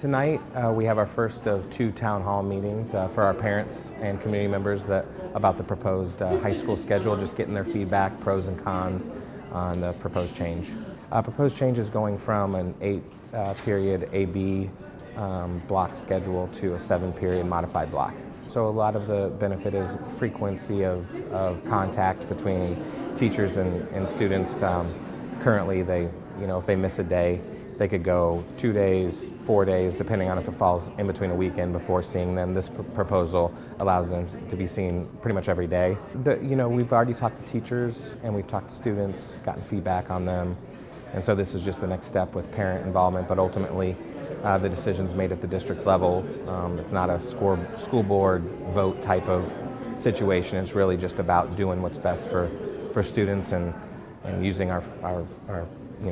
Tonight, we have our first of 2 town hall meetings for our parents and community members about the proposed high school schedule, just getting their feedback, pros and cons on the proposed change. Proposed change is going from an 8-period AB block schedule to a 7-period modified block. So a lot of the benefit is frequency of contact between teachers and students. Currently, if they miss a day, they could go 2 days, 4 days, depending on if it falls in between a weekend before seeing them. This proposal allows them to be seen pretty much every day. We've already talked to teachers and we've talked to students, gotten feedback on them. And so this is just the next step with parent involvement, but ultimately the decision's made at the district level. It's not a school board vote type of situation. It's really just about doing what's best for students and using our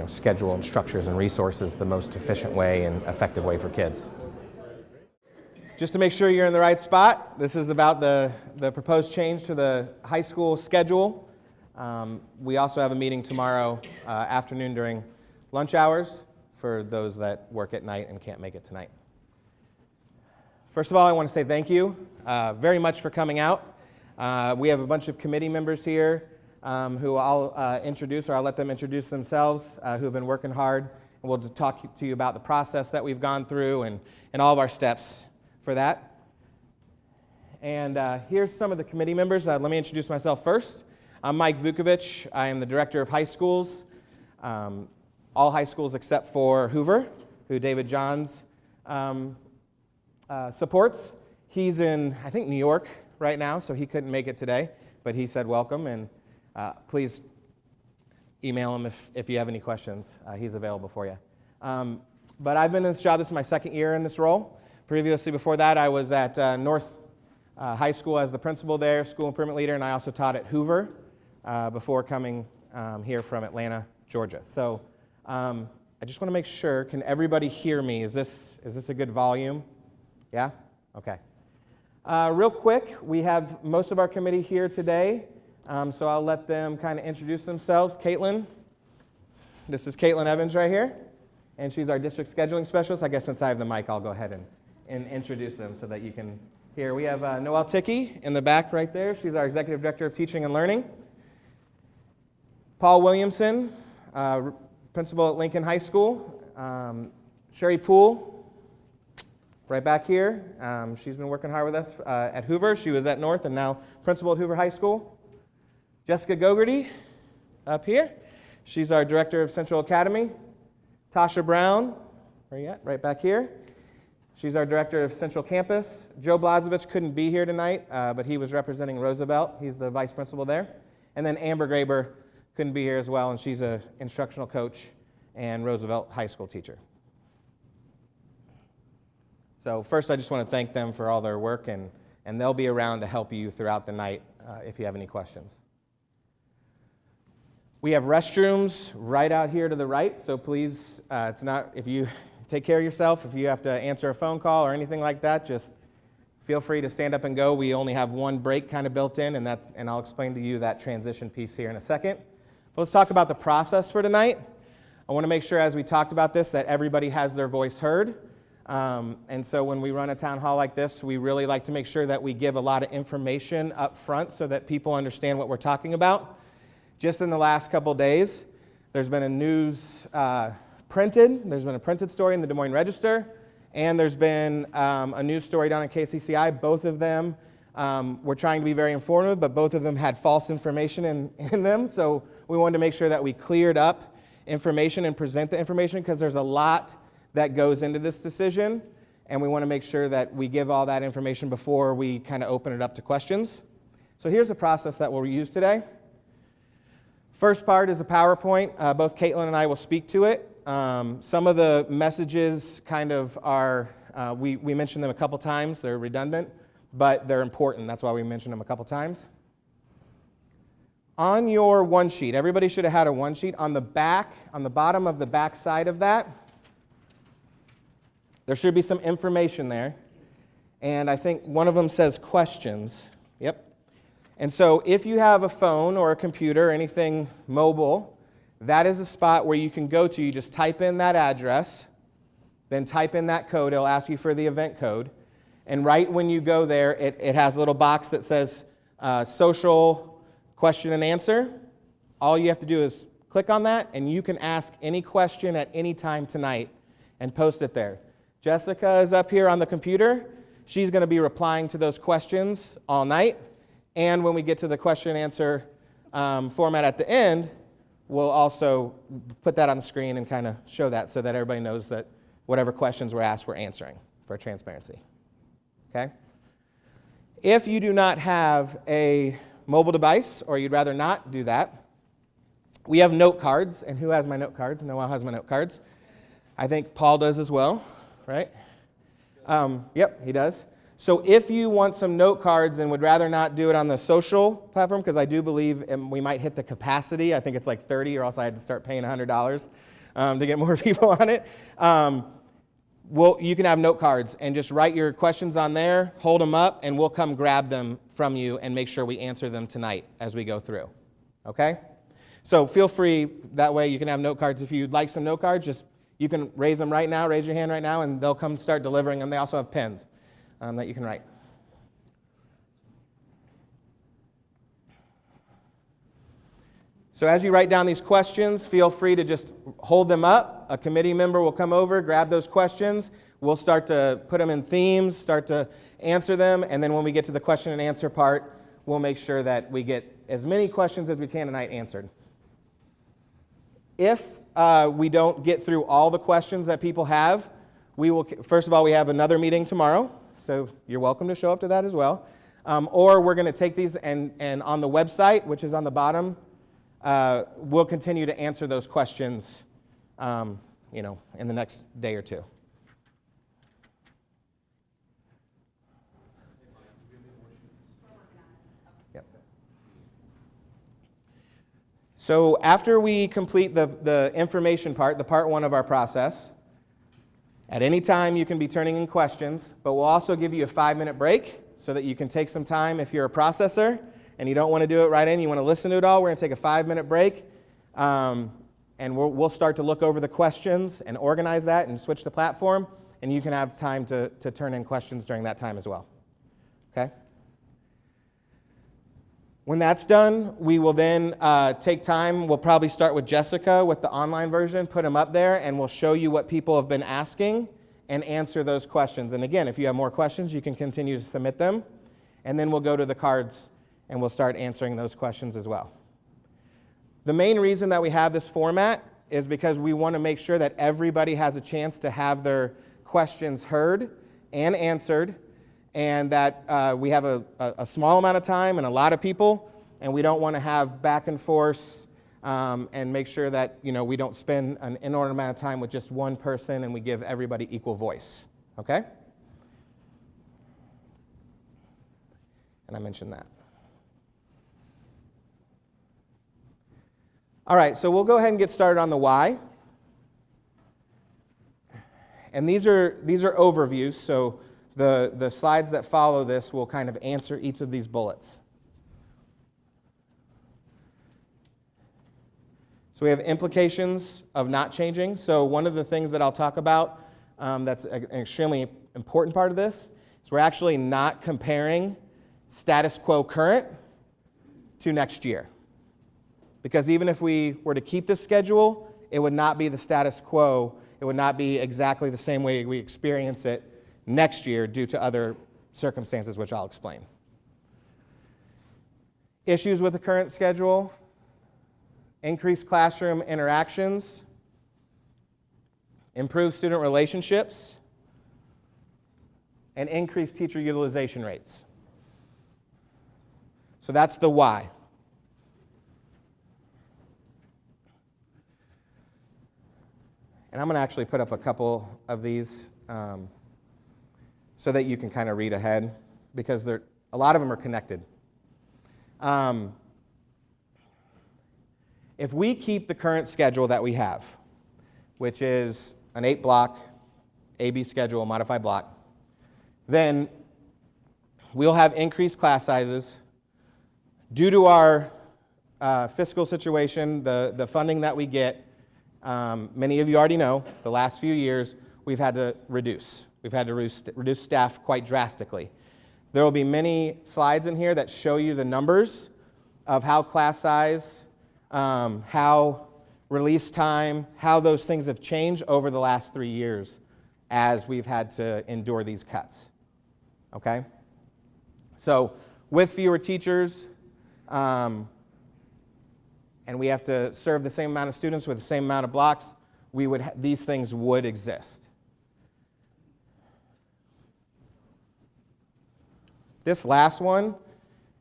schedule and structures and resources the most efficient way and effective way for kids. Just to make sure you're in the right spot, this is about the proposed change to the high school schedule. We also have a meeting tomorrow afternoon during lunch hours for those that work at night and can't make it tonight. First of all, I want to say thank you very much for coming out. We have a bunch of committee members here who I'll introduce, or I'll let them introduce themselves, who have been working hard. And we'll talk to you about the process that we've gone through and all of our steps for that. And here's some of the committee members. Let me introduce myself first. I'm Mike Vukovic. I am the director of high schools, all high schools except for Hoover, who David Johns supports. He's in, I think, New York right now, so he couldn't make it today, but he said welcome, and please email him if you have any questions. He's available for you. But I've been in this job. This is my 2nd year in this role. Previously, before that, I was at North High School as the principal there, school improvement leader, and I also taught at Hoover before coming here from Atlanta, Georgia. So I just want to make sure, can everybody hear me? Is this a good volume? Yeah? Okay. Real quick, we have most of our committee here today. So I'll let them kind of introduce themselves. Caitlin, this is Caitlin Evans right here, and she's our district scheduling specialist. I guess since I have the mic, I'll go ahead and introduce them so that you can hear. We have Noelle Tickey in the back right there. She's our executive director of teaching and learning. Paul Williamson, principal at Lincoln High School. Sherry Poole, right back here. She's been working hard with us at Hoover. She was at North and now principal at Hoover High School. Jessica Gogarty, up here. She's our director of Central Academy. Tasha Brown, where you at? Right back here. She's our director of Central Campus. Joe Blazovich couldn't be here tonight, but he was representing Roosevelt. He's the vice principal there. And then Amber Graber couldn't be here as well, and she's an instructional coach and Roosevelt High School teacher. So first, I just want to thank them for all their work, and they'll be around to help you throughout the night if you have any questions. We have restrooms right out here to the right, so please, if you take care of yourself, if you have to answer a phone call or anything like that, just feel free to stand up and go. We only have one break kind of built in, and I'll explain to you that transition piece here in a second. But let's talk about the process for tonight. I want to make sure as we talked about this that everybody has their voice heard. And so when we run a town hall like this, we really like to make sure that we give a lot of information up front so that people understand what we're talking about. Just in the last couple days, there's been a news there's been a printed story in the Des Moines Register, and there's been a news story down in KCCI. Both of them were trying to be very informative, but both of them had false information in them. So we wanted to make sure that we cleared up information and present the information because there's a lot that goes into this decision, and we want to make sure that we give all that information before we kind of open it up to questions. So here's the process that we'll use today. First part is a PowerPoint. Both Caitlin and I will speak to it. Some of the messages kind of are, we mentioned them a couple times. They're redundant, but they're important. That's why we mentioned them a couple times. On your one sheet, everybody should have had a one sheet. On the back, on the bottom of the back side of that, there should be some information there. And I think one of them says questions. Yep. And so if you have a phone or a computer or anything mobile, that is a spot where you can go to. You just type in that address, then type in that code. It'll ask you for the event code. And right when you go there, it has a little box that says social question and answer. All you have to do is click on that, and you can ask any question at any time tonight and post it there. Jessica is up here on the computer. She's going to be replying to those questions all night. And when we get to the question and answer format at the end, we'll also put that on the screen and kind of show that so that everybody knows that whatever questions were asked, we're answering for transparency. Okay? If you do not have a mobile device, or you'd rather not do that, we have note cards. And who has my note cards? Noel has my note cards. I think Paul does as well, right? Yep, he does. So if you want some note cards and would rather not do it on the social platform, because I do believe we might hit the capacity. I think it's like 30, or else I had to start paying $100 to get more people on it. You can have note cards and just write your questions on there, hold them up, and we'll come grab them from you and make sure we answer them tonight as we go through. Okay? So feel free, that way you can have note cards. If you'd like some note cards, you can raise them right now, raise your hand right now, and they'll come start delivering them. They also have pens that you can write. So as you write down these questions, feel free to just hold them up. A committee member will come over, grab those questions. We'll start to put them in themes, start to answer them, and then when we get to the question and answer part, we'll make sure that we get as many questions as we can tonight answered. If we don't get through all the questions that people have, we will, first of all, we have another meeting tomorrow, so you're welcome to show up to that as well. Or we're going to take these and on the website, which is on the bottom, we'll continue to answer those questions, in the next day or two. Yep. So after we complete the information part, the part one of our process, at any time you can be turning in questions, but we'll also give you a 5-minute break so that you can take some time if you're a processor and you don't want to do it right in, you want to listen to it all. We're going to take a 5-minute break, and we'll start to look over the questions and organize that and switch the platform, and you can have time to turn in questions during that time as well. Okay? When that's done, we will then take time. We'll probably start with Jessica with the online version, put them up there, and we'll show you what people have been asking and answer those questions. And again, if you have more questions, you can continue to submit them. And then we'll go to the cards and we'll start answering those questions as well. The main reason that we have this format is because we want to make sure that everybody has a chance to have their questions heard and answered, and that we have a small amount of time and a lot of people, and we don't want to have back and forth and make sure that we don't spend an inordinate amount of time with just one person and we give everybody equal voice. Okay? And I mentioned that. All right, so we'll go ahead and get started on the why. And these are overviews, so the slides that follow this will kind of answer each of these bullets. So we have implications of not changing. So one of the things that I'll talk about that's an extremely important part of this is we're actually not comparing status quo current to next year. Because even if we were to keep this schedule, it would not be the status quo. It would not be exactly the same way we experience it next year due to other circumstances, which I'll explain. Issues with the current schedule: increased classroom interactions, improved student relationships, and increased teacher utilization rates. So that's the why. And I'm going to actually put up a couple of these so that you can kind of read ahead, because a lot of them are connected. If we keep the current schedule that we have, which is an 8-block AB schedule, modified block, then we'll have increased class sizes. Due to our fiscal situation, the funding that we get, many of you already know, the last few years, we've had to reduce. We've had to reduce staff quite drastically. There will be many slides in here that show you the numbers of how class size, how release time, how those things have changed over the last 3 years as we've had to endure these cuts. Okay? So with fewer teachers, and we have to serve the same amount of students with the same amount of blocks, these things would exist. This last one,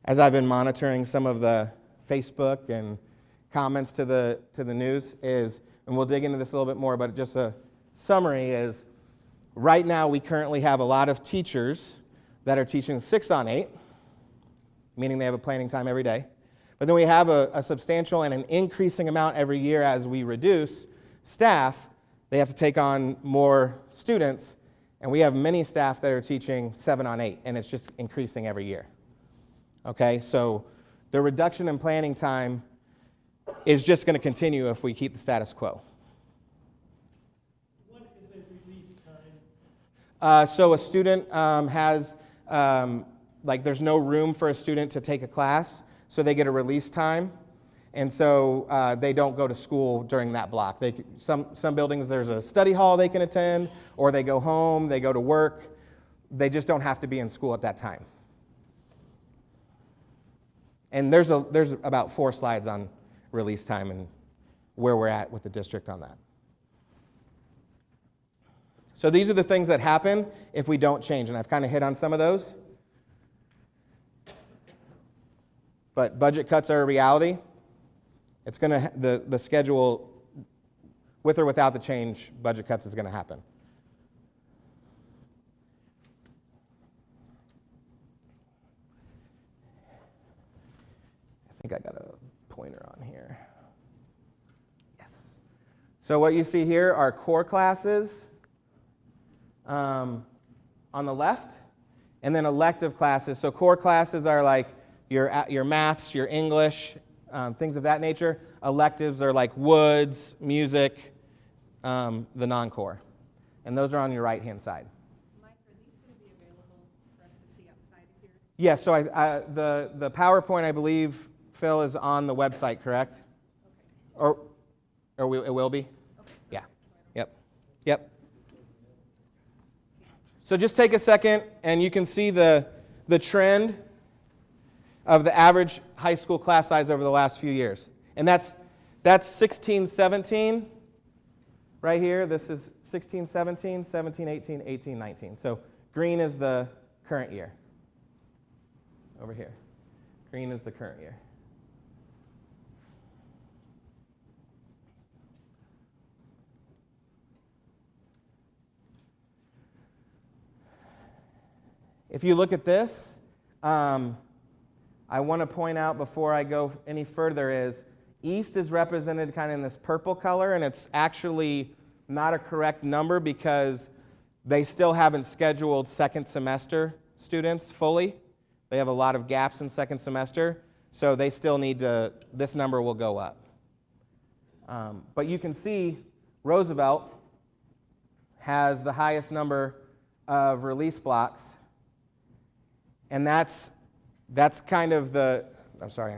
as I've been monitoring some of the Facebook and comments to the news, is, and we'll dig into this a little bit more, but just a summary is, right now we currently have a lot of teachers that are teaching 6 on 8, meaning they have a planning time every day. But then we have a substantial and an increasing amount every year as we reduce staff. They have to take on more students, and we have many staff that are teaching 7 on 8, and it's just increasing every year. Okay, so the reduction in planning time is just going to continue if we keep the status quo. What is a release time? So a student has, there's no room for a student to take a class, so they get a release time, and so they don't go to school during that block. Some buildings, there's a study hall they can attend, or they go home, they go to work. They just don't have to be in school at that time. And there's about 4 slides on release time and where we're at with the district on that. So these are the things that happen if we don't change, and I've kind of hit on some of those. But budget cuts are a reality. It's going to, the schedule, with or without the change, budget cuts is going to happen. I think I got a pointer on here. Yes. So what you see here are core classes on the left, and then elective classes. So core classes are like your maths, your English, things of that nature. Electives are like woods, music, the non-core. And those are on your right-hand side. Mike, are these going to be available for us to see outside of here? Yeah, so the PowerPoint, I believe, Phil, is on the website, correct? Okay. It will be? Okay. Yeah. Yep. So just take a second, and you can see the trend of the average high school class size over the last few years. And that's 16, 17 right here. This is 16, 17, 17, 18, 18, 19. So green is the current year. Over here. Green is the current year. If you look at this, I want to point out before I go any further is East is represented kind of in this purple color, and it's actually not a correct number because they still haven't scheduled second semester students fully. They have a lot of gaps in second semester, so they still need to, this number will go up. But you can see Roosevelt has the highest number of release blocks, and that's kind of the, I'm sorry,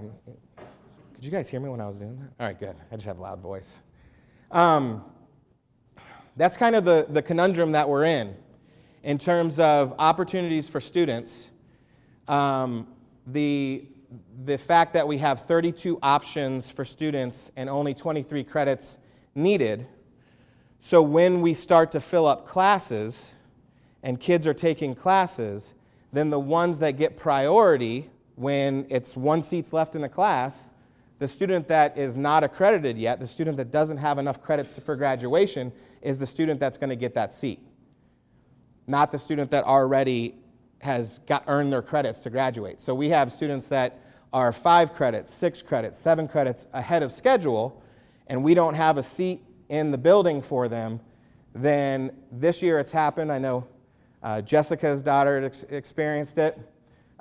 could you guys hear me when I was doing that? All right, good. I just have a loud voice. That's kind of the conundrum that we're in terms of opportunities for students. The fact that we have 32 options for students and only 23 credits needed. So when we start to fill up classes and kids are taking classes, then the ones that get priority when it's 1 seat's left in the class, the student that is not accredited yet, the student that doesn't have enough credits for graduation, is the student that's going to get that seat, not the student that already has earned their credits to graduate. So we have students that are 5 credits, 6 credits, 7 credits ahead of schedule, and we don't have a seat in the building for them. Then this year it's happened. I know Jessica's daughter experienced it.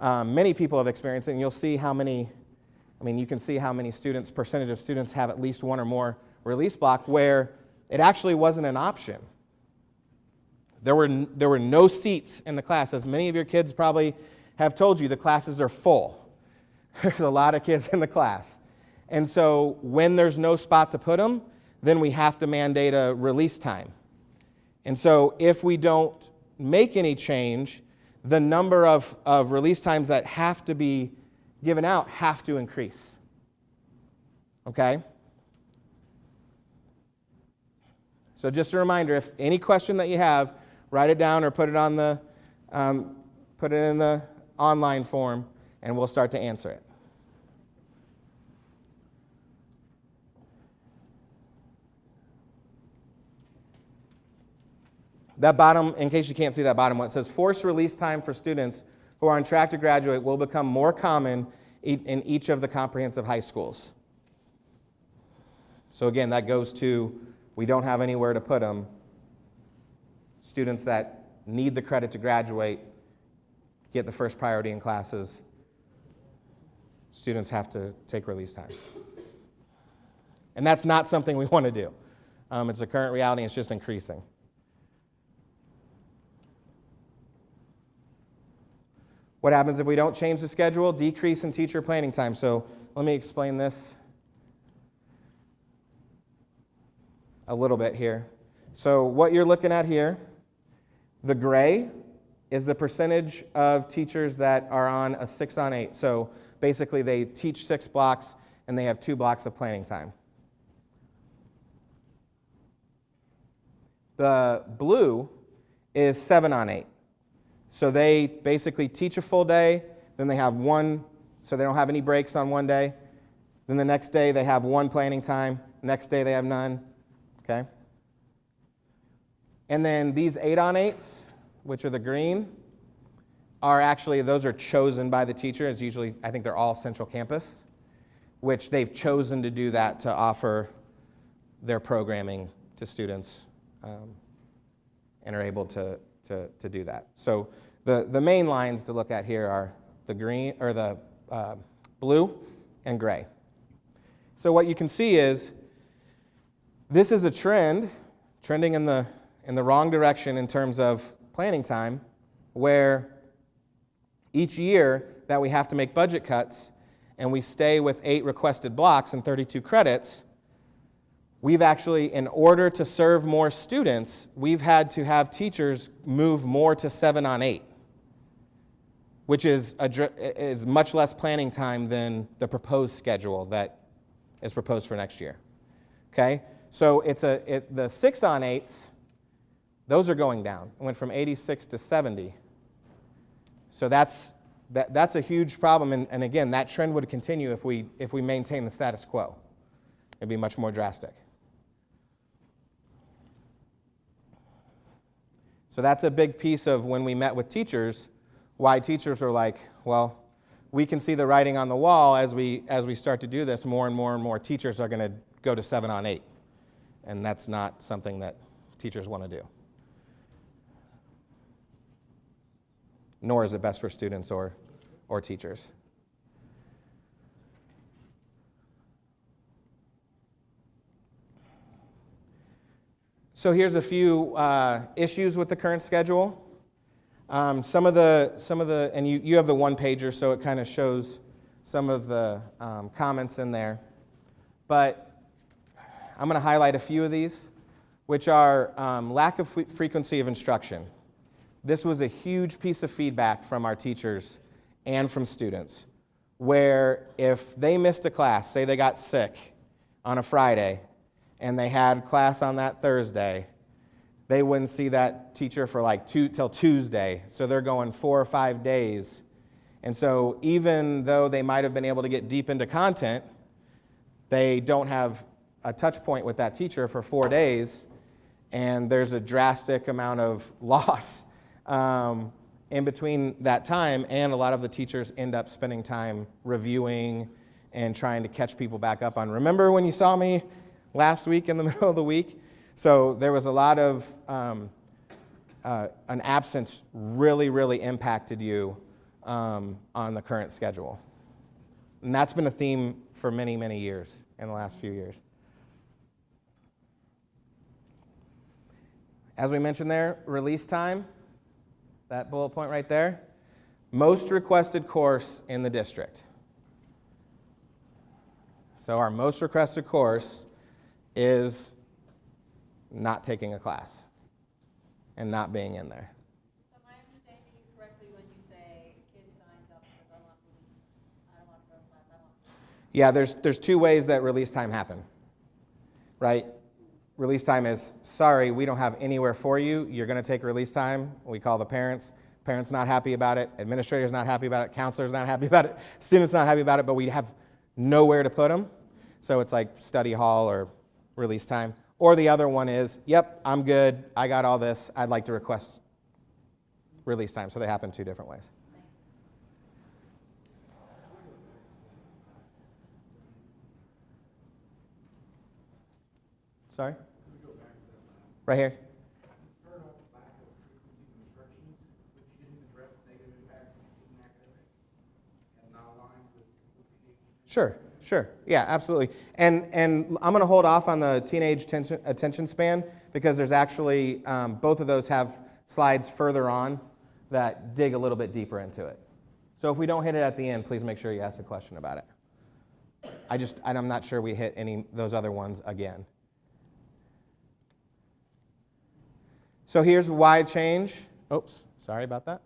Many people have experienced it, and you'll see how many, you can see how many students, percentage of students have at least 1 or more release block where it actually wasn't an option. There were no seats in the class. As many of your kids probably have told you, the classes are full. There's a lot of kids in the class. And so when there's no spot to put them, then we have to mandate a release time. And so if we don't make any change, the number of release times that have to be given out have to increase. Okay? So just a reminder, if any question that you have, write it down or put it in the online form, and we'll start to answer it. That bottom, in case you can't see that bottom one, it says forced release time for students who are on track to graduate will become more common in each of the comprehensive high schools. So again, that goes to we don't have anywhere to put them. Students that need the credit to graduate get the first priority in classes. Students have to take release time. And that's not something we want to do. It's a current reality, and it's just increasing. What happens if we don't change the schedule? Decrease in teacher planning time. So let me explain this a little bit here. So what you're looking at here, the gray is the percentage of teachers that are on a 6-on-8. So basically they teach 6 blocks and they have 2 blocks of planning time. The blue is 7-on-8. So they basically teach a full day, then they have one, so they don't have any breaks on one day. Then the next day they have 1 planning time, next day they have none, okay? And then these 8-on-8s, which are the green, are actually, those are chosen by the teacher. It's usually, I think they're all central campus, which they've chosen to do that to offer their programming to students and are able to do that. So the main lines to look at here are the green, or the blue and gray. So what you can see is this is a trending in the wrong direction in terms of planning time, where each year that we have to make budget cuts and we stay with 8 requested blocks and 32 credits, we've actually, in order to serve more students, we've had to have teachers move more to 7-on-8, which is much less planning time than the proposed schedule that is proposed for next year. Okay? So the 6-on-8s, those are going down. It went from 86 to 70. So that's a huge problem, and again, that trend would continue if we maintain the status quo. It'd be much more drastic. So that's a big piece of when we met with teachers, why teachers were like, well, we can see the writing on the wall as we start to do this, more and more teachers are going to go to 7-on-8. And that's not something that teachers want to do. Nor is it best for students or teachers. So here's a few issues with the current schedule. Some of the, and you have the one-pager, so it kind of shows some of the comments in there. But I'm going to highlight a few of these, which are lack of frequency of instruction. This was a huge piece of feedback from our teachers and from students, where if they missed a class, say they got sick on a Friday, and they had class on that Thursday, they wouldn't see that teacher for like till Tuesday. So they're going 4 or 5 days. And so even though they might have been able to get deep into content, they don't have a touch point with that teacher for 4 days, and there's a drastic amount of loss in between that time, and a lot of the teachers end up spending time reviewing and trying to catch people back up on, remember when you saw me last week in the middle of the week? So there was a lot of, an absence really impacted you on the current schedule. And that's been a theme for many years in the last few years. As we mentioned there, release time, that bullet point right there, most requested course in the district. So our most requested course is not taking a class and not being in there. So am I understanding you correctly when you say a kid signs up and says, I don't want to go to class, I want to. Yeah, there's two ways that release time happen, right? Release time is, sorry, we don't have anywhere for you. You're going to take release time. We call the parents. Parents not happy about it. Administrators not happy about it. Counselors not happy about it. Students not happy about it, but we have nowhere to put them. So it's like study hall or release time. Or the other one is, yep, I'm good. I got all this. I'd like to request release time. So they happen two different ways. Sorry? Right here. Sure. Yeah, absolutely. And I'm going to hold off on the teenage attention span because there's actually, both of those have slides further on that dig a little bit deeper into it. So if we don't hit it at the end, please make sure you ask a question about it. I'm not sure we hit any of those other ones again. So here's why change. Oops, sorry about that.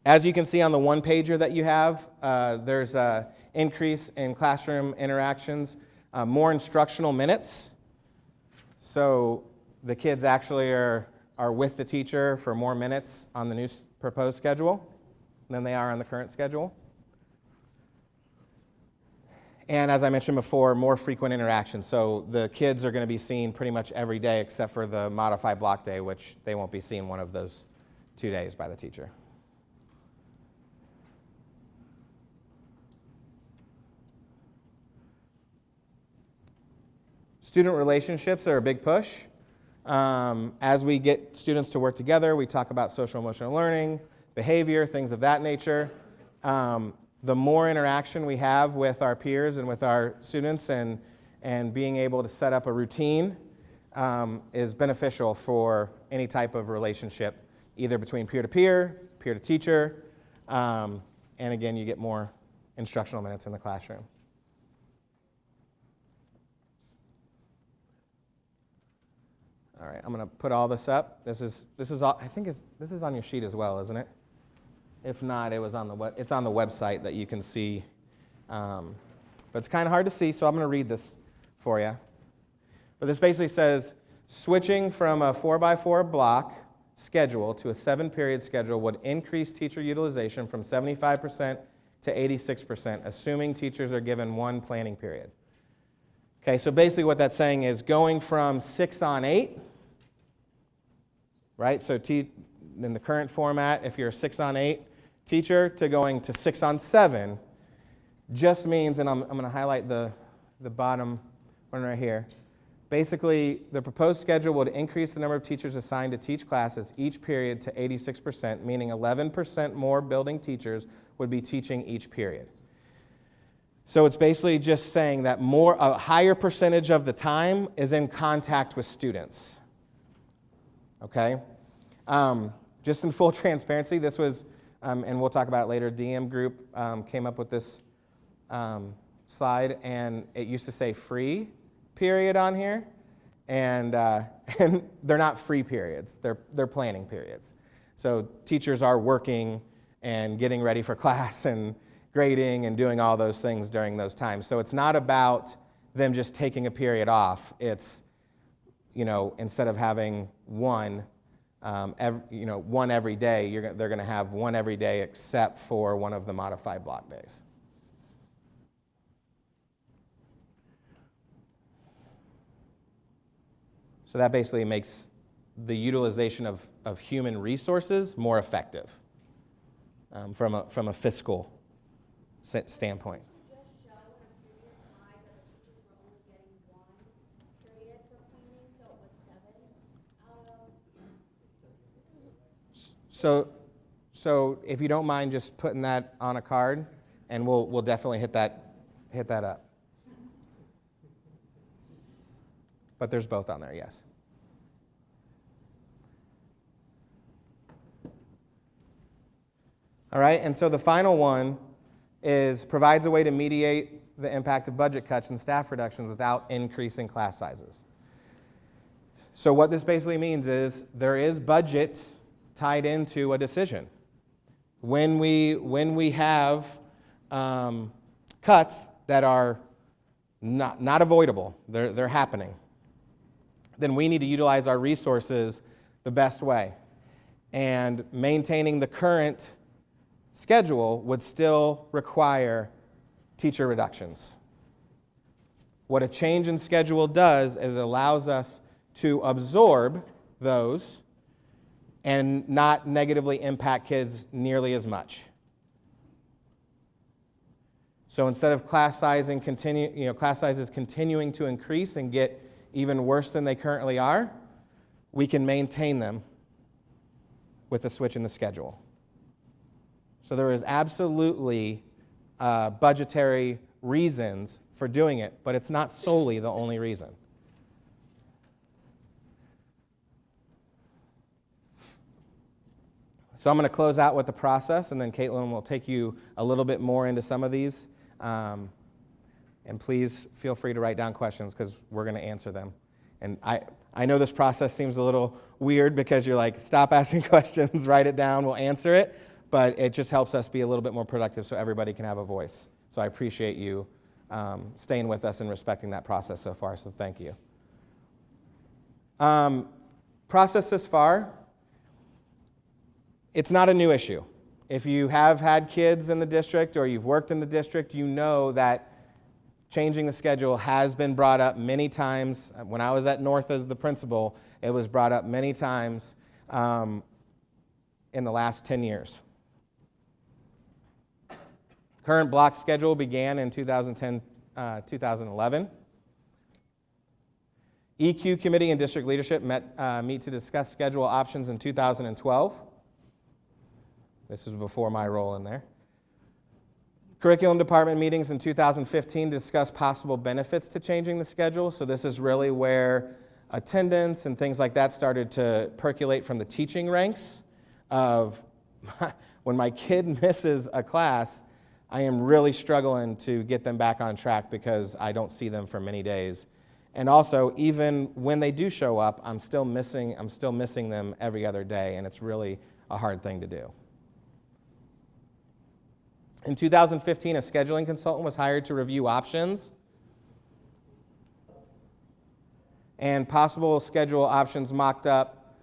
As you can see on the one pager that you have, there's an increase in classroom interactions, more instructional minutes. So the kids actually are with the teacher for more minutes on the new proposed schedule than they are on the current schedule. And as I mentioned before, more frequent interaction. So the kids are going to be seen pretty much every day except for the modified block day, which they won't be seen one of those 2 days by the teacher. Student relationships are a big push. As we get students to work together, we talk about social emotional learning, behavior, things of that nature. The more interaction we have with our peers and with our students and being able to set up a routine is beneficial for any type of relationship, either between peer-to-peer, peer-to-teacher, and again, you get more instructional minutes in the classroom. All right, I'm going to put all this up. This is all, I think this is on your sheet as well, isn't it? If not, it's on the website that you can see. But it's kind of hard to see, so I'm going to read this for you. But this basically says, switching from a 4x4 block schedule to a 7-period schedule would increase teacher utilization from 75% to 86%, assuming teachers are given one planning period. Okay, so basically what that's saying is going from 6 on 8, right? So in the current format, if you're a 6 on 8 teacher, to going to 6 on 7 just means, and I'm going to highlight the bottom one right here. Basically, the proposed schedule would increase the number of teachers assigned to teach classes each period to 86%, meaning 11% more building teachers would be teaching each period. So it's basically just saying that a higher percentage of the time is in contact with students. Okay? Just in full transparency, this was, and we'll talk about it later, DM group came up with this slide, and it used to say free period on here, and they're not free periods, they're planning periods. So teachers are working and getting ready for class and grading and doing all those things during those times. So it's not about them just taking a period off. It's, instead of having one every day, they're going to have one every day except for one of the modified block days. So that basically makes the utilization of human resources more effective from a fiscal standpoint. Just show in a previous slide that the teachers were only getting one period for planning, so it was 7 out of. So if you don't mind just putting that on a card, and we'll definitely hit that up. But there's both on there, yes. All right, and so the final one is provides a way to mediate the impact of budget cuts and staff reductions without increasing class sizes. So what this basically means is there is budget tied into a decision. When we have cuts that are not avoidable, they're happening, then we need to utilize our resources the best way. And maintaining the current schedule would still require teacher reductions. What a change in schedule does is it allows us to absorb those and not negatively impact kids nearly as much. So instead of class sizes continuing to increase and get even worse than they currently are, we can maintain them with a switch in the schedule. So there is absolutely budgetary reasons for doing it, but it's not solely the only reason. So I'm going to close out with the process, and then Caitlin will take you a little bit more into some of these. And please feel free to write down questions because we're going to answer them. And I know this process seems a little weird because you're like, stop asking questions, write it down, we'll answer it. But it just helps us be a little bit more productive so everybody can have a voice. So I appreciate you staying with us and respecting that process so far, so thank you. Process this far, it's not a new issue. If you have had kids in the district or you've worked in the district, you know that changing the schedule has been brought up many times. When I was at North as the principal, it was brought up many times in the last 10 years. Current block schedule began in 2010-2011. EQ committee and district leadership meet to discuss schedule options in 2012. This is before my role in there. Curriculum department meetings in 2015 to discuss possible benefits to changing the schedule. So this is really where attendance and things like that started to percolate from the teaching ranks of when my kid misses a class, I am really struggling to get them back on track because I don't see them for many days. And also, even when they do show up, I'm still missing them every other day, and it's really a hard thing to do. In 2015, a scheduling consultant was hired to review options and possible schedule options mocked up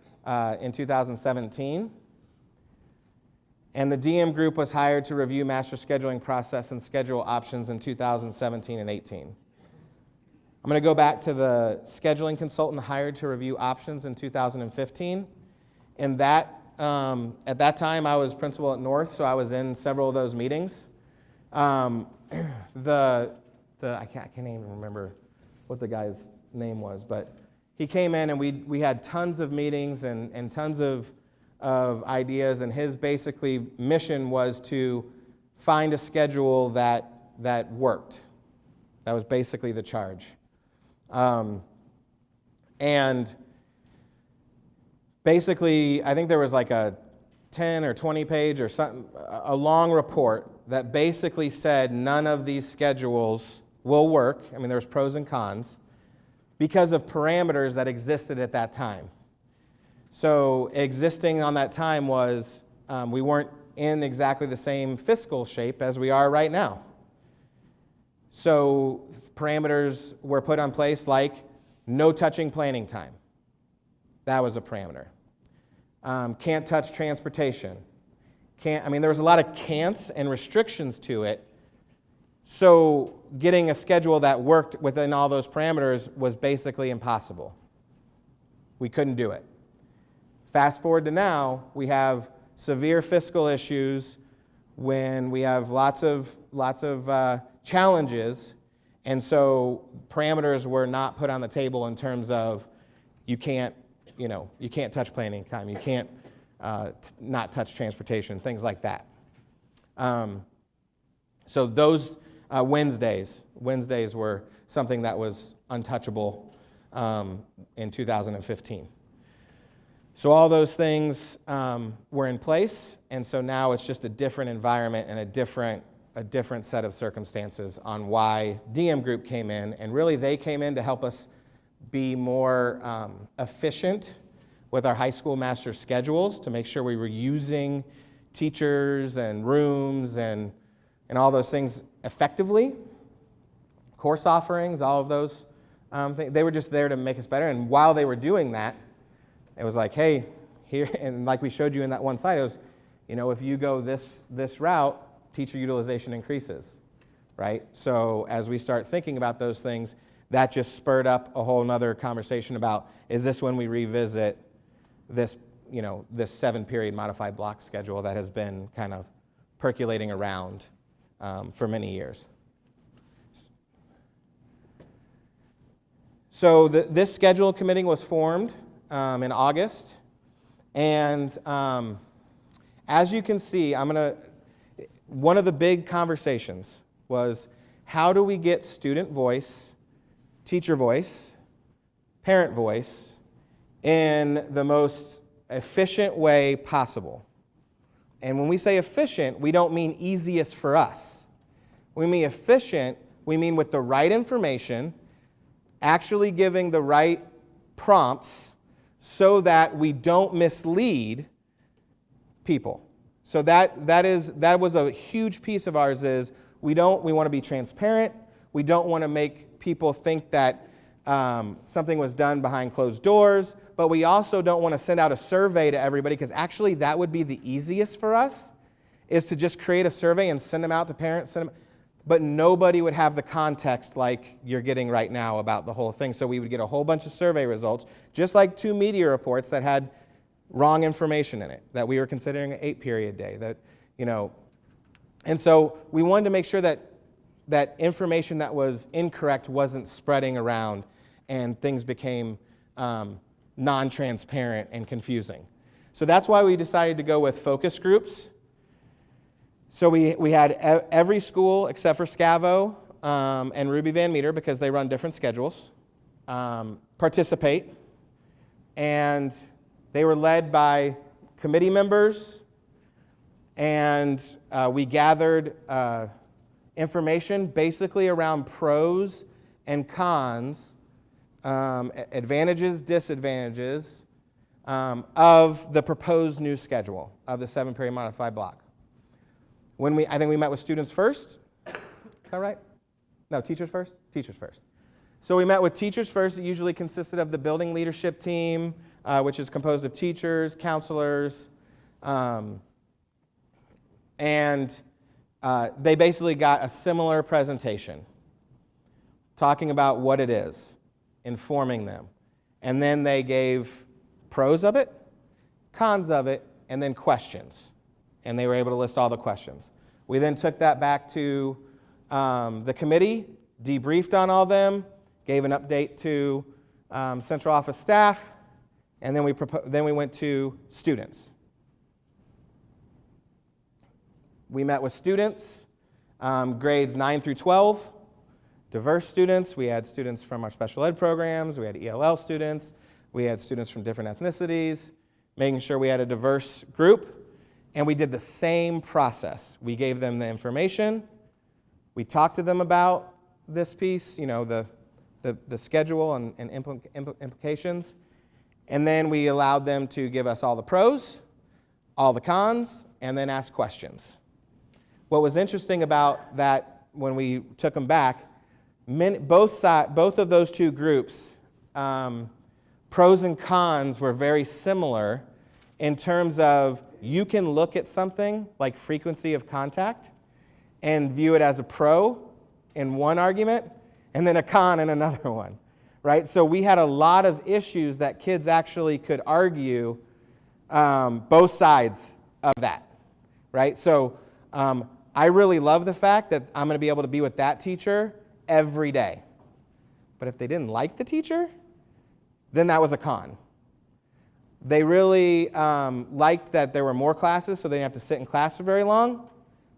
in 2017. And the DM group was hired to review master scheduling process and schedule options in 2017 and 18. I'm going to go back to the scheduling consultant hired to review options in 2015. And that at that time, I was principal at North, so I was in several of those meetings. I can't even remember what the guy's name was, but he came in and we had tons of meetings and tons of ideas, and his basically mission was to find a schedule that worked. That was basically the charge. And basically, I think there was like a 10 or 20 page or something, a long report that basically said none of these schedules will work. I mean, there's pros and cons because of parameters that existed at that time. So existing on that time was we weren't in exactly the same fiscal shape as we are right now. So parameters were put in place like no touching planning time. That was a parameter. Can't touch transportation. There was a lot of can'ts and restrictions to it. So getting a schedule that worked within all those parameters was basically impossible. We couldn't do it. Fast forward to now, we have severe fiscal issues when we have lots of challenges, and so parameters were not put on the table in terms of you can't touch planning time, you can't not touch transportation, things like that. So those Wednesdays were something that was untouchable in 2015. So all those things were in place, and so now it's just a different environment and a different set of circumstances on why DM Group came in, and really they came in to help us be more efficient with our high school master schedules to make sure we were using teachers and rooms and all those things effectively. Course offerings, all of those things, they were just there to make us better. And while they were doing that, it was like, hey, here, and like we showed you in that one slide, it was, if you go this route, teacher utilization increases, right? So as we start thinking about those things, that just spurred up a whole nother conversation about, is this when we revisit this, this 7-period modified block schedule that has been kind of percolating around for many years. So this schedule committee was formed in August, and as you can see, one of the big conversations was, how do we get student voice, teacher voice, parent voice in the most efficient way possible? And when we say efficient, we don't mean easiest for us. When we mean efficient, we mean with the right information, actually giving the right prompts so that we don't mislead people. So that was a huge piece of ours. Is we want to be transparent. We don't want to make people think that something was done behind closed doors, but we also don't want to send out a survey to everybody, because actually that would be the easiest for us, is to just create a survey and send them out to parents, but nobody would have the context like you're getting right now about the whole thing. So we would get a whole bunch of survey results, just like 2 media reports that had wrong information in it, that we were considering an 8-period day, and so we wanted to make sure that information that was incorrect wasn't spreading around and things became non-transparent and confusing. So that's why we decided to go with focus groups. So we had every school except for Scavo and Ruby Van Meter, because they run different schedules, participate, and they were led by committee members, and we gathered information basically around pros and cons, advantages, disadvantages of the proposed new schedule of the 7-period modified block. I think we met with students first. Is that right? No, teachers first? Teachers first. So we met with teachers first. It usually consisted of the building leadership team, which is composed of teachers, counselors, and they basically got a similar presentation, talking about what it is, informing them. And then they gave pros of it, cons of it, and then questions. And they were able to list all the questions. We then took that back to the committee, debriefed on all of them, gave an update to central office staff, and then we went to students. We met with students, grades 9 through 12, diverse students. We had students from our special ed programs. We had ELL students. We had students from different ethnicities, making sure we had a diverse group. And we did the same process. We gave them the information. We talked to them about this piece, the schedule and implications. And then we allowed them to give us all the pros, all the cons, and then ask questions. What was interesting about that when we took them back, both of those two groups, pros and cons were very similar in terms of you can look at something like frequency of contact and view it as a pro in one argument and then a con in another one, right? So we had a lot of issues that kids actually could argue both sides of that, right? So I really love the fact that I'm going to be able to be with that teacher every day. But if they didn't like the teacher, then that was a con. They really liked that there were more classes, so they didn't have to sit in class for very long.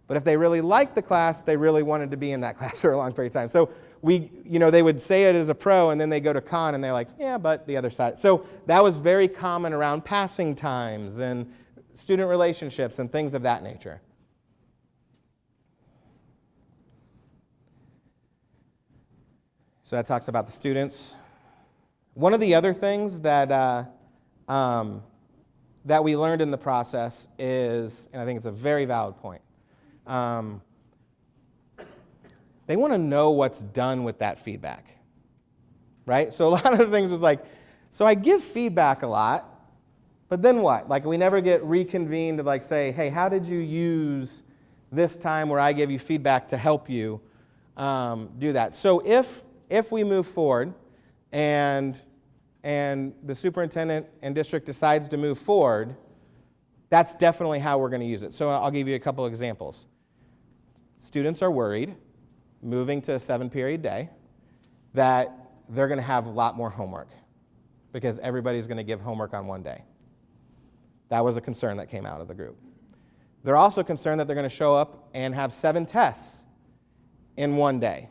But if they really liked the class, they really wanted to be in that class for a long period of time. So they would say it as a pro, and then they go to con, and they're like, yeah, but the other side. So that was very common around passing times and student relationships and things of that nature. So that talks about the students. One of the other things that that we learned in the process is, and I think it's a very valid point, they want to know what's done with that feedback, right? So a lot of the things was like, so I give feedback a lot, but then what? Like, we never get reconvened to like say, hey, how did you use this time where I gave you feedback to help you do that? So if we move forward and the superintendent and district decides to move forward, that's definitely how we're going to use it. So I'll give you a couple examples. Students are worried, moving to a 7-period day, that they're going to have a lot more homework because everybody's going to give homework on one day. That was a concern that came out of the group. They're also concerned that they're going to show up and have 7 tests in one day.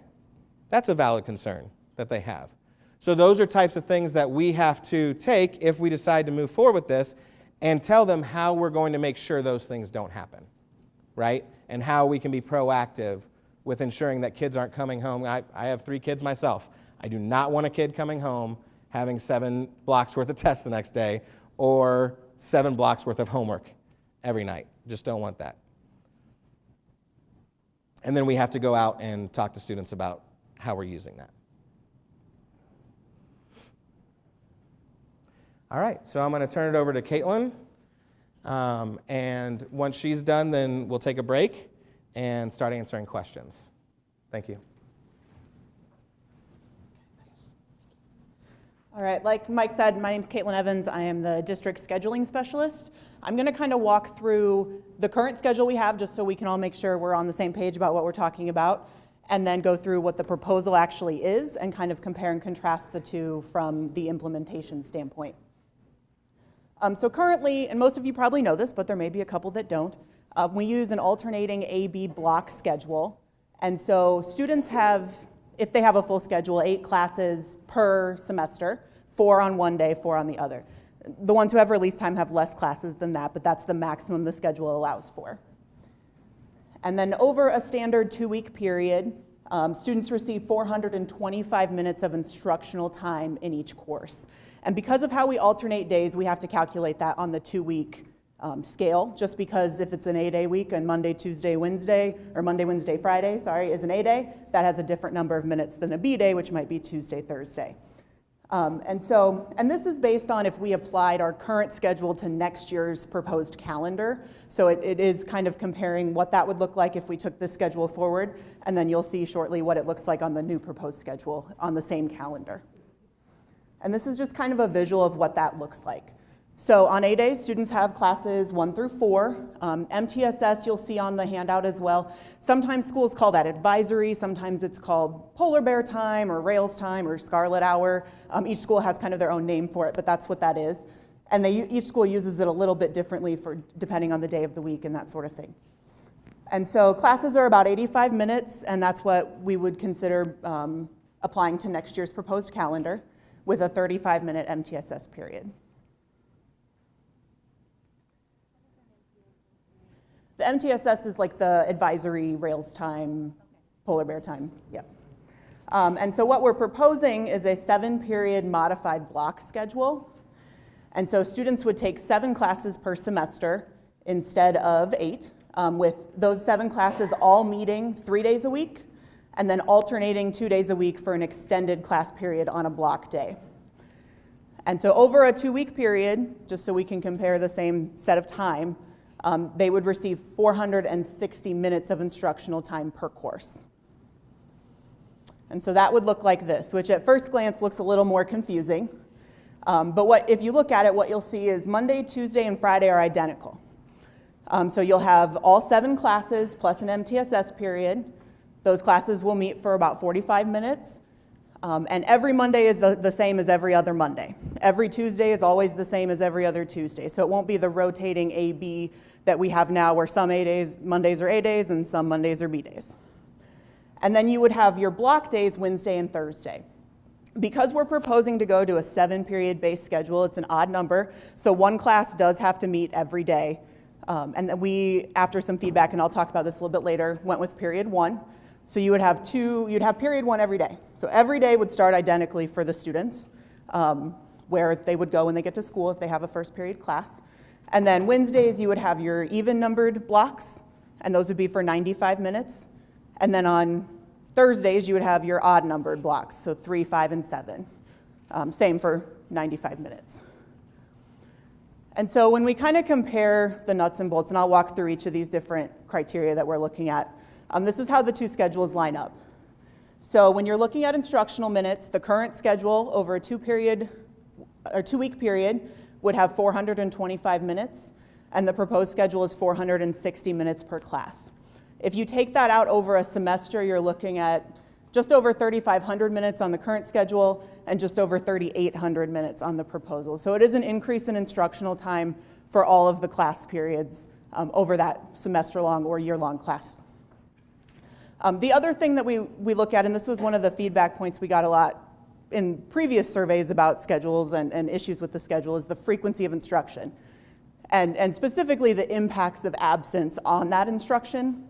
That's a valid concern that they have. So those are types of things that we have to take if we decide to move forward with this and tell them how we're going to make sure those things don't happen, right? And how we can be proactive with ensuring that kids aren't coming home. I have 3 kids myself. I do not want a kid coming home having 7 blocks worth of tests the next day or 7 blocks worth of homework every night. Just don't want that. And then we have to go out and talk to students about how we're using that. All right, so I'm going to turn it over to Caitlin. And once she's done, then we'll take a break and start answering questions. Thank you. All right, like Mike said, my name's Caitlin Evans. I am the district scheduling specialist. I'm going to kind of walk through the current schedule we have just so we can all make sure we're on the same page about what we're talking about, and then go through what the proposal actually is and kind of compare and contrast the two from the implementation standpoint. So currently, and most of you probably know this, but there may be a couple that don't, we use an alternating A-B block schedule. And so students have, if they have a full schedule, 8 classes per semester, 4 on one day, 4 on the other. The ones who have release time have less classes than that, but that's the maximum the schedule allows for. And then over a standard 2-week period, students receive 425 minutes of instructional time in each course. And because of how we alternate days, we have to calculate that on the 2-week scale, just because if it's an A-day week and Monday, Tuesday, Wednesday, or Monday, Wednesday, Friday, is an A-day, that has a different number of minutes than a B-day, which might be Tuesday, Thursday. And this is based on if we applied our current schedule to next year's proposed calendar. So it is kind of comparing what that would look like if we took this schedule forward, and then you'll see shortly what it looks like on the new proposed schedule on the same calendar. And this is just kind of a visual of what that looks like. So on A-days, students have classes 1 through 4. MTSS you'll see on the handout as well. Sometimes schools call that advisory, sometimes it's called polar bear time or rails time or scarlet hour. Each school has kind of their own name for it, but that's what that is. And each school uses it a little bit differently depending on the day of the week and that sort of thing. And so classes are about 85 minutes, and that's what we would consider applying to next year's proposed calendar with a 35-minute MTSS period. The MTSS is like the advisory, rails time, polar bear time, yeah. And so what we're proposing is a 7-period modified block schedule. And so students would take 7 classes per semester instead of 8, with those 7 classes all meeting 3 days a week, and then alternating 2 days a week for an extended class period on a block day. And so over a 2-week period, just so we can compare the same set of time, they would receive 460 minutes of instructional time per course. And so that would look like this, which at first glance looks a little more confusing. But if you look at it, what you'll see is Monday, Tuesday, and Friday are identical. So you'll have all 7 classes plus an MTSS period. Those classes will meet for about 45 minutes. And every Monday is the same as every other Monday. Every Tuesday is always the same as every other Tuesday. So it won't be the rotating A, B that we have now where some Mondays are A days and some Mondays are B days. And then you would have your block days Wednesday and Thursday. Because we're proposing to go to a 7-period based schedule, it's an odd number, so one class does have to meet every day. And then we, after some feedback, and I'll talk about this a little bit later, went with period 1. So you'd have period 1 every day. So every day would start identically for the students, where they would go when they get to school if they have a first period class. And then Wednesdays you would have your even numbered blocks, and those would be for 95 minutes. And then on Thursdays you would have your odd numbered blocks, so 3, 5, and 7. Same for 95 minutes. And so when we kind of compare the nuts and bolts, and I'll walk through each of these different criteria that we're looking at, this is how the two schedules line up. So when you're looking at instructional minutes, the current schedule over a 2-week period would have 425 minutes, and the proposed schedule is 460 minutes per class. If you take that out over a semester, you're looking at just over 3,500 minutes on the current schedule and just over 3,800 minutes on the proposal. So it is an increase in instructional time for all of the class periods over that semester-long or year-long class. The other thing that we look at, and this was one of the feedback points we got a lot in previous surveys about schedules and issues with the schedule, is the frequency of instruction, and specifically the impacts of absence on that instruction.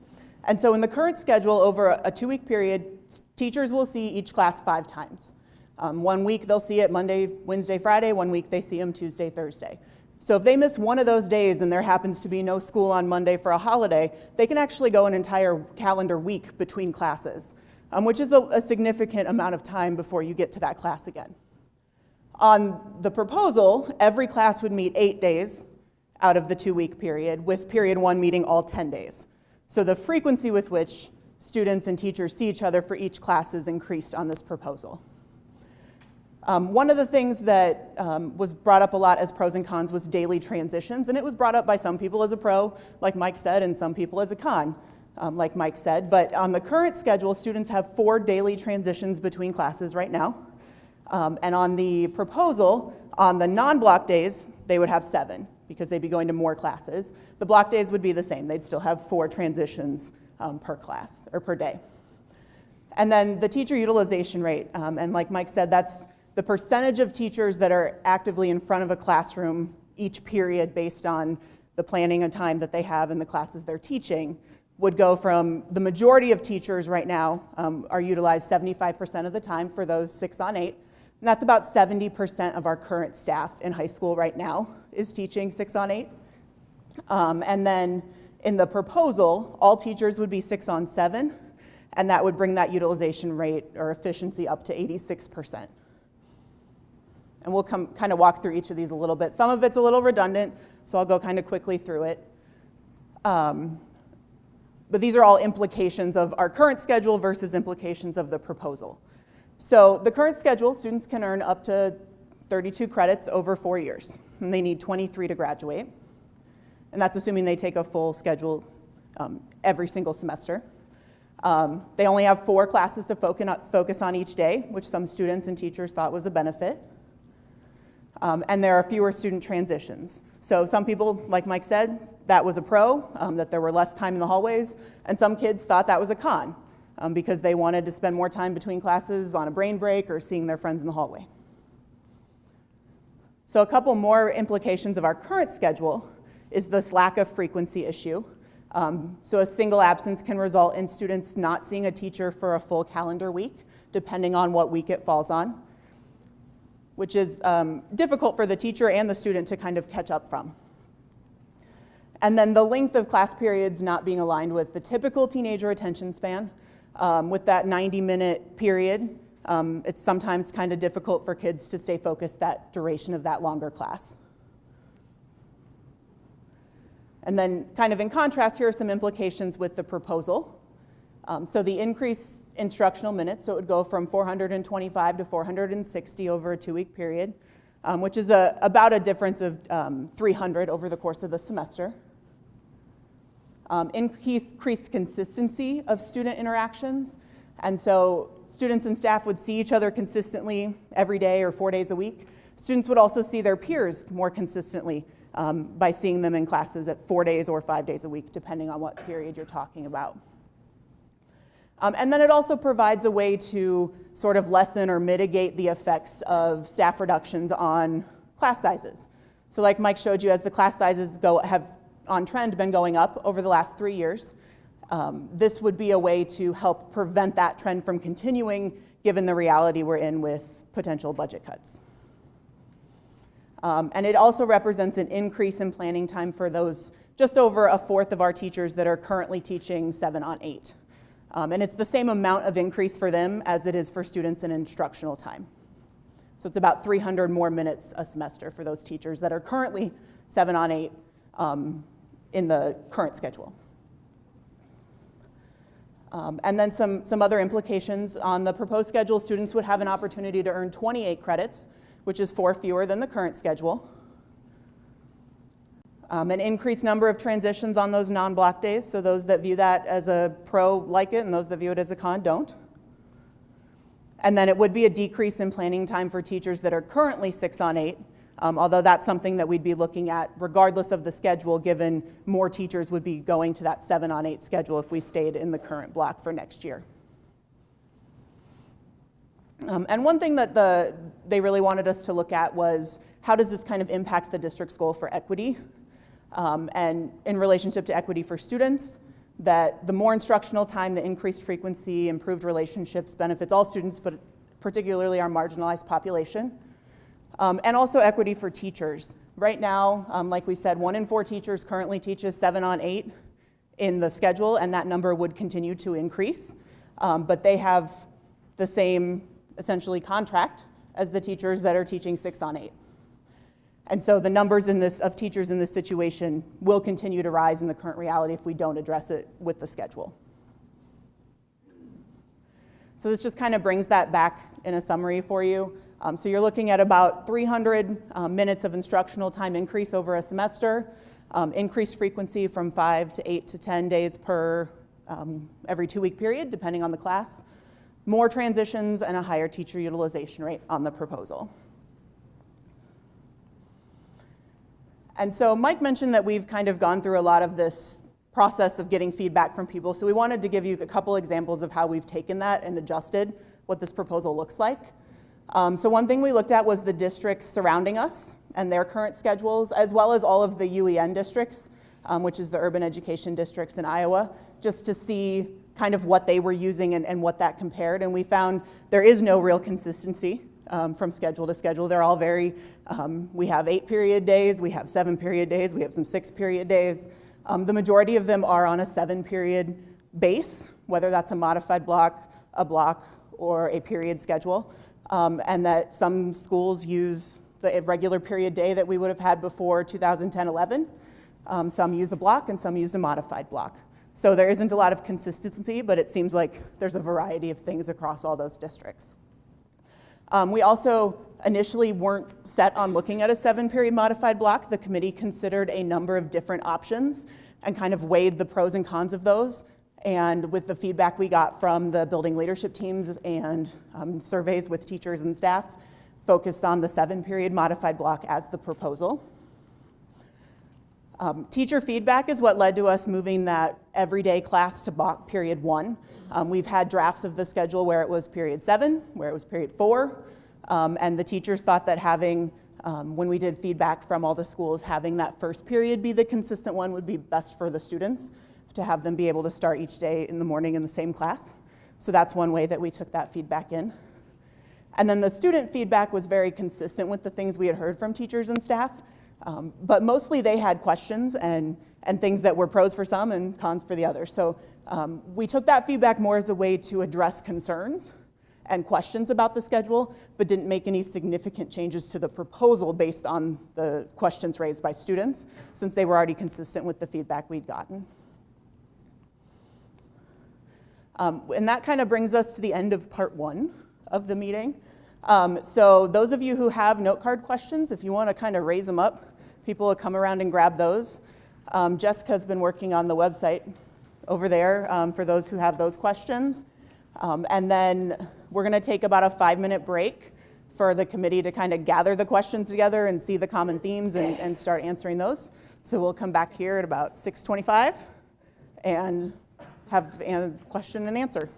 And so in the current schedule, over a 2-week period, teachers will see each class 5 times. 1 week they'll see it Monday, Wednesday, Friday. 1 week they see them Tuesday, Thursday. So if they miss one of those days and there happens to be no school on Monday for a holiday, they can actually go an entire calendar week between classes, which is a significant amount of time before you get to that class again. On the proposal, every class would meet 8 days out of the 2-week period, with period 1 meeting all 10 days. So the frequency with which students and teachers see each other for each class is increased on this proposal. One of the things that was brought up a lot as pros and cons was daily transitions, and it was brought up by some people as a pro, like Mike said, and some people as a con, like Mike said. But on the current schedule, students have 4 daily transitions between classes right now. And on the proposal, on the non-block days, they would have 7, because they'd be going to more classes. The block days would be the same. They'd still have 4 transitions per class, or per day. And then the teacher utilization rate, and like Mike said, that's the percentage of teachers that are actively in front of a classroom each period based on the planning and time that they have in the classes they're teaching, would go from the majority of teachers right now are utilized 75% of the time for those 6 on 8. And that's about 70% of our current staff in high school right now is teaching 6 on 8. And then in the proposal, all teachers would be 6 on 7, and that would bring that utilization rate or efficiency up to 86%. And we'll kind of walk through each of these a little bit. Some of it's a little redundant, so I'll go kind of quickly through it. But these are all implications of our current schedule versus implications of the proposal. So the current schedule, students can earn up to 32 credits over 4 years, and they need 23 to graduate. And that's assuming they take a full schedule every single semester. They only have 4 classes to focus on each day, which some students and teachers thought was a benefit. And there are fewer student transitions. So some people, like Mike said, that was a pro, that there were less time in the hallways, and some kids thought that was a con, because they wanted to spend more time between classes on a brain break or seeing their friends in the hallway. So a couple more implications of our current schedule is this lack of frequency issue. So a single absence can result in students not seeing a teacher for a full calendar week, depending on what week it falls on, which is difficult for the teacher and the student to kind of catch up from. And then the length of class periods not being aligned with the typical teenager attention span. With that 90-minute period, it's sometimes kind of difficult for kids to stay focused that duration of that longer class. And then kind of in contrast, here are some implications with the proposal. So the increased instructional minutes, so it would go from 425 to 460 over a 2-week period, which is about a difference of 300 over the course of the semester. Increased consistency of student interactions, and so students and staff would see each other consistently every day or 4 days a week. Students would also see their peers more consistently by seeing them in classes at 4 days or 5 days a week, depending on what period you're talking about. And then it also provides a way to sort of lessen or mitigate the effects of staff reductions on class sizes. So like Mike showed you, as the class sizes have on trend been going up over the last 3 years, this would be a way to help prevent that trend from continuing, given the reality we're in with potential budget cuts. And it also represents an increase in planning time for those just over a fourth of our teachers that are currently teaching 7 on 8. And it's the same amount of increase for them as it is for students in instructional time. So it's about 300 more minutes a semester for those teachers that are currently 7 on 8 in the current schedule. And then some other implications. On the proposed schedule, students would have an opportunity to earn 28 credits, which is 4 fewer than the current schedule. An increased number of transitions on those non-block days, so those that view that as a pro like it, and those that view it as a con don't. And then it would be a decrease in planning time for teachers that are currently 6 on 8, although that's something that we'd be looking at regardless of the schedule, given more teachers would be going to that 7 on 8 schedule if we stayed in the current block for next year. And one thing that they really wanted us to look at was, how does this kind of impact the district's goal for equity? And in relationship to equity for students, that the more instructional time, the increased frequency, improved relationships benefits all students, but particularly our marginalized population. And also equity for teachers. Right now, like we said, 1 in 4 teachers currently teaches 7 on 8 in the schedule, and that number would continue to increase. But they have the same, essentially, contract as the teachers that are teaching 6 on 8. And so the numbers of teachers in this situation will continue to rise in the current reality if we don't address it with the schedule. So this just kind of brings that back in a summary for you. So you're looking at about 300 minutes of instructional time increase over a semester, increased frequency from 5 to 8 to 10 days per every 2-week period, depending on the class, more transitions, and a higher teacher utilization rate on the proposal. And so Mike mentioned that we've kind of gone through a lot of this process of getting feedback from people. So we wanted to give you a couple examples of how we've taken that and adjusted what this proposal looks like. So one thing we looked at was the districts surrounding us and their current schedules, as well as all of the UEN districts, which is the urban education districts in Iowa, just to see kind of what they were using and what that compared. And we found there is no real consistency from schedule to schedule. They're all very, we have 8-period days, we have 7-period days, we have some 6-period days. The majority of them are on a 7-period base, whether that's a modified block, a block, or a period schedule. And that some schools use the irregular period day that we would have had before 2010-11. Some use a block and some use a modified block. So there isn't a lot of consistency, but it seems like there's a variety of things across all those districts. We also initially weren't set on looking at a 7-period modified block. The committee considered a number of different options and kind of weighed the pros and cons of those. And with the feedback we got from the building leadership teams and surveys with teachers and staff, focused on the 7-period modified block as the proposal. Teacher feedback is what led to us moving that everyday class to block period 1. We've had drafts of the schedule where it was period 7, where it was period 4, and the teachers thought that having, when we did feedback from all the schools, having that first period be the consistent one would be best for the students, to have them be able to start each day in the morning in the same class. So that's one way that we took that feedback in. And then the student feedback was very consistent with the things we had heard from teachers and staff. But mostly they had questions and things that were pros for some and cons for the others. So we took that feedback more as a way to address concerns and questions about the schedule, but didn't make any significant changes to the proposal based on the questions raised by students, since they were already consistent with the feedback we'd gotten. And that kind of brings us to the end of part 1 of the meeting. So those of you who have note card questions, if you want to kind of raise them up, people will come around and grab those. Jessica's been working on the website over there for those who have those questions. And then we're going to take about a 5-minute break for the committee to kind of gather the questions together and see the common themes and start answering those. So we'll come back here at about 6:25 and have a question and answer.